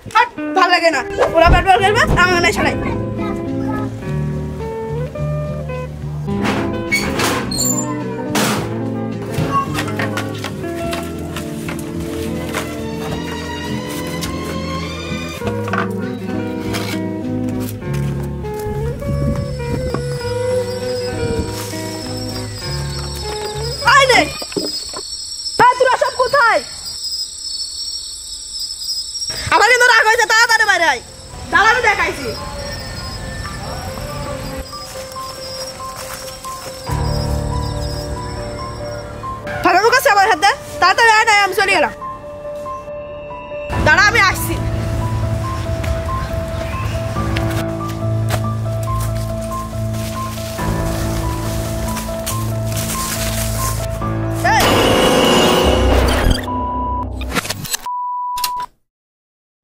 হাট ভালো লাগে না ওরা ব্যাট বল খেলবে আমি না ছাড়াই আমার কিন্তু রাগ হয়েছে তাড়াতাড়ি বাইরে আয় দাঁড়া আমি দেখাইছি ফারাবো কাছে আমার হাতে তাড়াতাড়ি আয় না আমি চলে গেলাম দাঁড়া আমি আসছি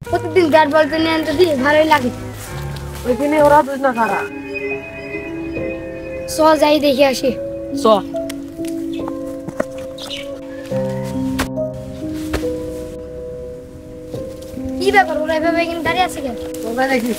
প্রতিদিন ব্যাট বল কিনে আনতে দিই ভালোই লাগে ওইখানে ওরা দুই না খারাপ চ যাই দেখে আসি চ কি ব্যাপার ওরা এভাবে এখানে দাঁড়িয়ে আছে কেন তোমরা দেখি